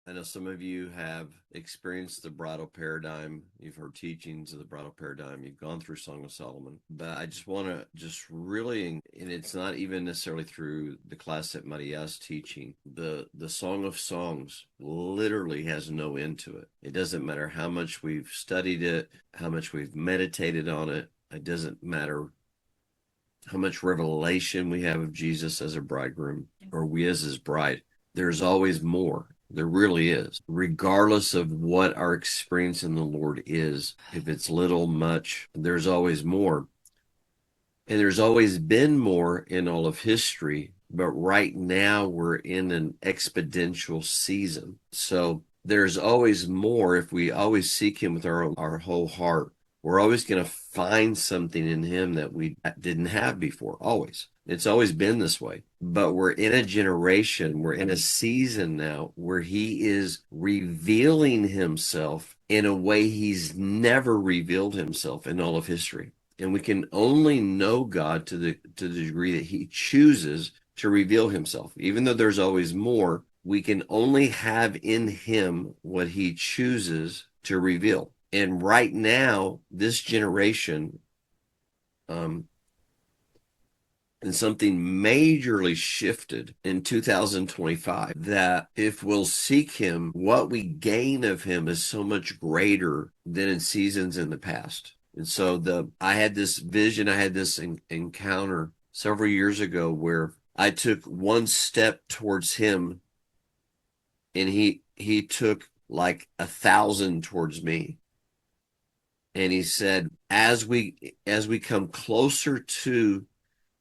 I know some of you have experienced the bridal paradigm. You've heard teachings of the bridal paradigm. You've gone through Song of Solomon. But I just want to really, and it's not even necessarily through the class that Maria's teaching. The Song of Songs literally has no end to it. It doesn't matter how much we've studied it, how much we've meditated on it. It doesn't matter how much revelation we have of Jesus as a bridegroom or we as his bride. There's always more. There really is. Regardless of what our experience in the Lord is, if it's little, much, there's always more. And there's always been more in all of history, but right now we're in an exponential season. So there's always more if we always seek him with our whole heart. We're always going to find something in him that we didn't have before, always. It's always been this way. But we're in a generation, we're in a season now where he is revealing himself in a way he's never revealed himself in all of history. And we can only know God to the degree that he chooses to reveal himself. Even though there's always more, we can only have in him what he chooses to reveal. And right now, this generation, and something majorly shifted in 2025, that if we'll seek him, what we gain of him is so much greater than in seasons in the past. And so I had this vision, I had this encounter several years ago where I took one step towards him and he took like 1,000 towards me. And he said, as we come closer to,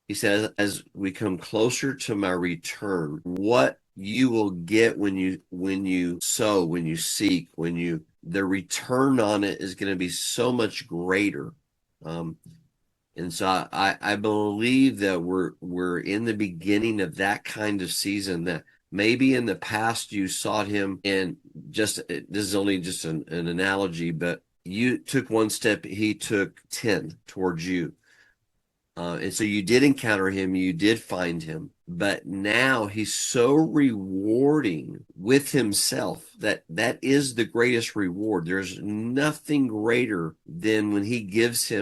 he says, as we come closer to my return, what you will get when you sow, when you seek, the return on it is going to be so much greater. And so I believe that we're in the beginning of that kind of season, that maybe in the past you sought him, and this is only just an analogy, but you took one step, he took 10 towards you. And so you did encounter him, you did find him, but now he's so rewarding with himself that is the greatest reward. There's nothing greater than when he gives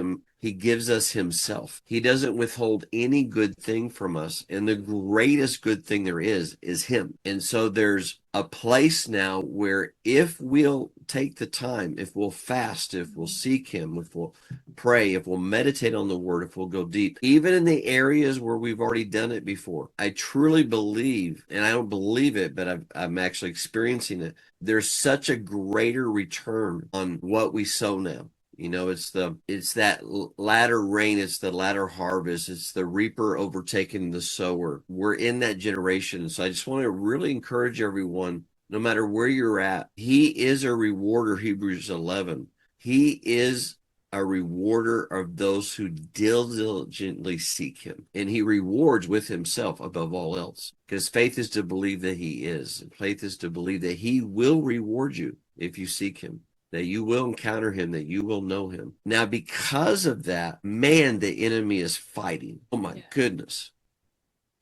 us himself. He doesn't withhold any good thing from us. And the greatest good thing there is him. And so there's a place now where if we'll take the time, if we'll fast, if we'll seek him, if we'll pray, if we'll meditate on the word, if we'll go deep, even in the areas where we've already done it before, I truly believe, and I don't believe it, but I'm actually experiencing it. There's such a greater return on what we sow now. You know, it's that latter rain, it's the latter harvest, it's the reaper overtaking the sower. We're in that generation. So I just want to really encourage everyone, no matter where you're at, he is a rewarder, Hebrews 11. He is a rewarder of those who diligently seek him. And he rewards with himself above all else. Because faith is to believe that he is. And faith is to believe that he will reward you if you seek him, that you will encounter him, that you will know him. Now, because of that, man, the enemy is fighting. Oh my goodness.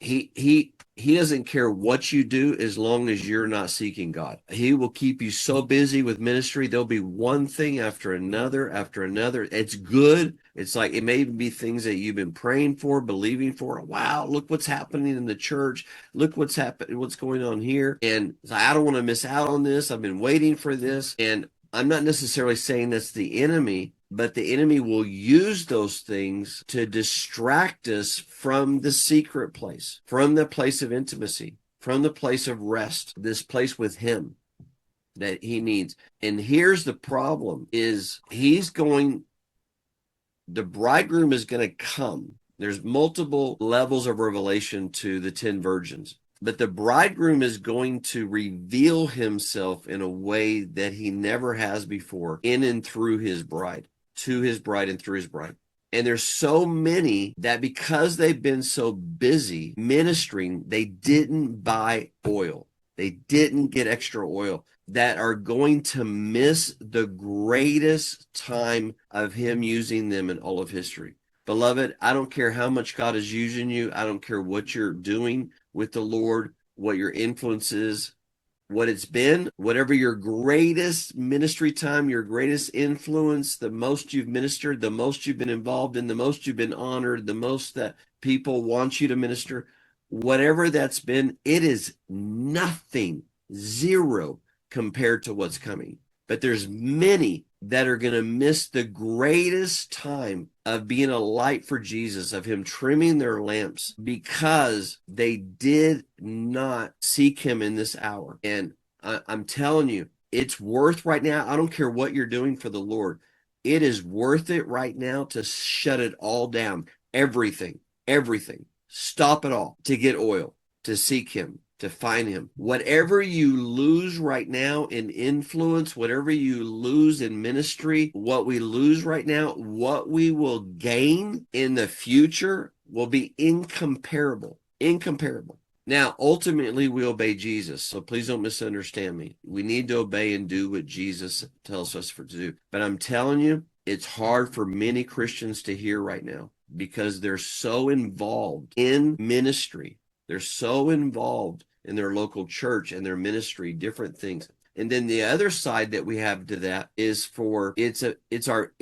He doesn't care what you do as long as you're not seeking God. He will keep you so busy with ministry. There'll be one thing after another, after another. It's good. It's like, it may even be things that you've been praying for, believing for. Wow, look what's happening in the church. Look what's happening, what's going on here. And I don't want to miss out on this. I've been waiting for this. And I'm not necessarily saying that's the enemy, but the enemy will use those things to distract us from the secret place, from the place of intimacy, from the place of rest, this place with him that he needs. And here's the problem is the bridegroom is going to come. There's multiple levels of revelation to the 10 virgins. But the bridegroom is going to reveal himself in a way that he never has before, in and through his bride, to his bride and through his bride. And there's so many that because they've been so busy ministering, they didn't buy oil. They didn't get extra oil, that are going to miss the greatest time of him using them in all of history. Beloved, I don't care how much God is using you. I don't care what you're doing with the Lord, what your influence is, what it's been, whatever your greatest ministry time, your greatest influence, the most you've ministered, the most you've been involved in, the most you've been honored, the most that people want you to minister, whatever that's been, it is nothing, zero compared to what's coming. But there's many that are going to miss the greatest time of being a light for Jesus, of him trimming their lamps, because they did not seek him in this hour. And I'm telling you, it's worth right now. I don't care what you're doing for the Lord. It is worth it right now to shut it all down. Everything. Stop it all to get oil, to seek him, to find him. Whatever you lose right now in influence, whatever you lose in ministry, what we lose right now, what we will gain in the future will be incomparable. Now, ultimately, we obey Jesus. So please don't misunderstand me. We need to obey and do what Jesus tells us to do. But I'm telling you, it's hard for many Christians to hear right now because they're so involved in ministry. They're so involved in their local church and their ministry, different things. And then the other side that we have to that is it's our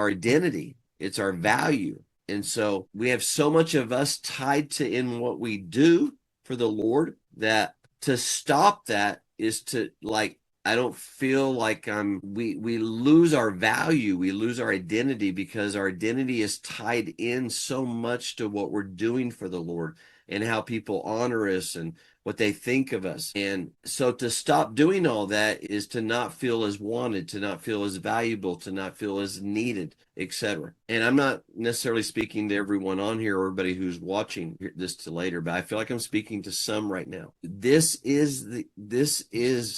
identity. It's our value. And so we have so much of us tied to in what we do for the Lord that to stop that is to, like, I don't feel like we lose our value, we lose our identity, because our identity is tied in so much to what we're doing for the Lord and how people honor us and what they think of us. And so to stop doing all that is to not feel as wanted, to not feel as valuable, to not feel as needed, etc. And I'm not necessarily speaking to everyone on here or everybody who's watching this to later, but I feel like I'm speaking to some right now. This is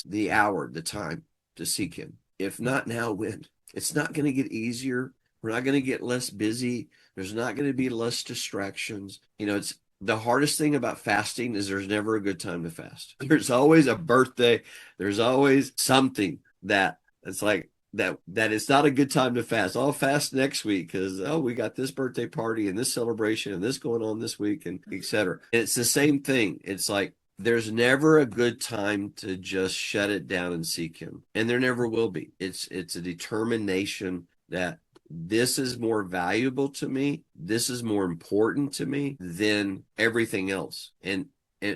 the hour, the time to seek him. If not now, when? It's not going to get easier. We're not going to get less busy. There's not going to be less distractions. It's the hardest thing about fasting is there's never a good time to fast. There's always a birthday. There's always something that it's like that it's not a good time to fast. I'll fast next week because, we got this birthday party and this celebration and this going on this week and etc. And it's the same thing. It's like there's never a good time to just shut it down and seek him. And there never will be. It's a determination that this is more valuable to me, this is more important to me than everything else. And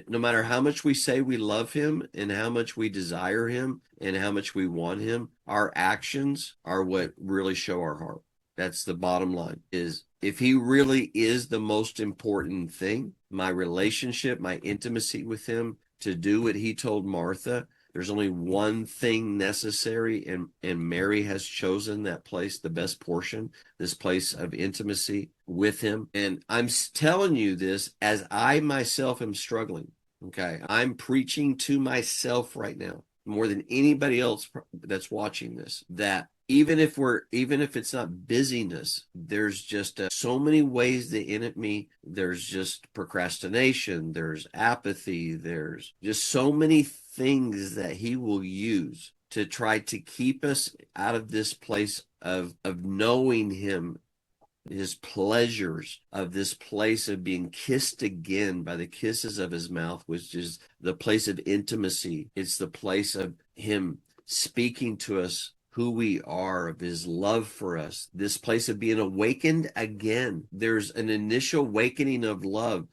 no matter how much we say we love him and how much we desire him and how much we want him, our actions are what really show our heart. That's the bottom line. Is if he really is the most important thing, my relationship, my intimacy with him, to do what he told Martha, there's only one thing necessary, and Mary has chosen that place, the best portion, this place of intimacy with him. And I'm telling you this as I myself am struggling, okay? I'm preaching to myself right now more than anybody else that's watching this, that even if it's not busyness, there's just so many ways the enemy, there's just procrastination, there's apathy, there's just so many things that he will use to try to keep us out of this place of knowing him, his pleasures, of this place of being kissed again by the kisses of his mouth, which is the place of intimacy. It's the place of him speaking to us who we are, of his love for us, this place of being awakened again. There's an initial awakening of love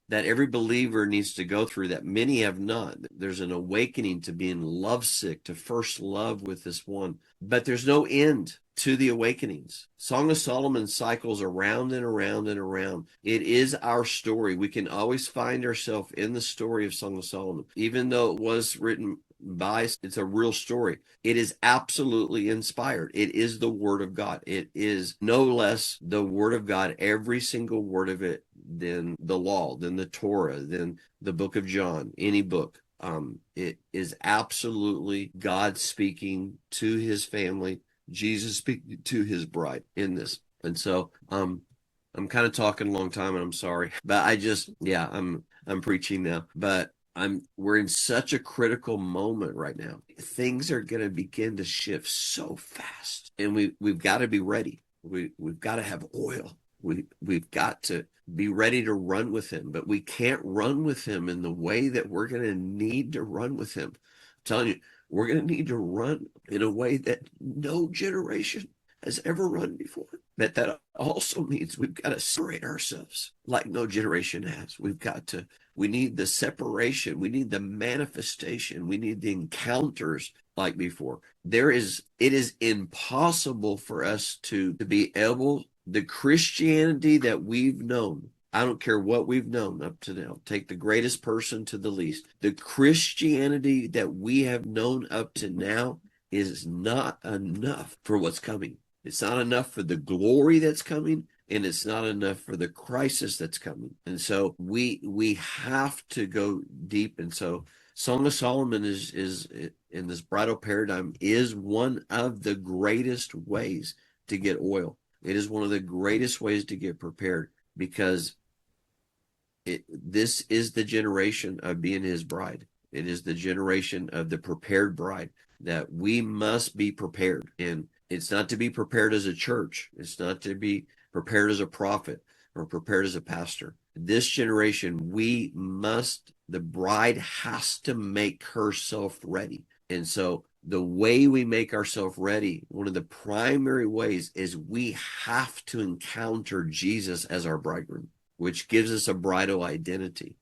that every believer needs to go through that many have not. There's an awakening to being lovesick, to first love with this one. But there's no end to the awakenings. Song of Solomon cycles around and around and around. It is our story. We can always find ourselves in the story of Song of Solomon. Even though it was written by, it's a real story. It is absolutely inspired. It is the Word of God. It is no less the Word of God, every single word of it, than the law, than the Torah, than the book of John, any book. It is absolutely God speaking to his family, Jesus speaking to his bride in this. And so I'm kind of talking a long time, and I'm sorry, but I'm preaching now, but we're in such a critical moment right now. Things are going to begin to shift so fast, and we've got to be ready. We've got to have oil. We've got to be ready to run with him, but we can't run with him in the way that we're going to need to run with him telling you, we're going to need to run in a way that no generation has ever run before. But that also means we've got to separate ourselves like no generation has. We need the separation. We need the manifestation. We need the encounters like before. It is impossible for us to be able, the Christianity that we've known, I don't care what we've known up to now. Take the greatest person to the least. The Christianity that we have known up to now is not enough for what's coming. It's not enough for the glory that's coming, and it's not enough for the crisis that's coming. And so we have to go deep. And so Song of Solomon is in this bridal paradigm is one of the greatest ways to get oil. It is one of the greatest ways to get prepared, because this is the generation of being his bride. It is the generation of the prepared bride, that we must be prepared. And it's not to be prepared as a church. It's not to be prepared as a prophet or prepared as a pastor. This generation, the bride has to make herself ready. And so the way we make ourselves ready, one of the primary ways, is we have to encounter Jesus as our bridegroom, which gives us a bridal identity.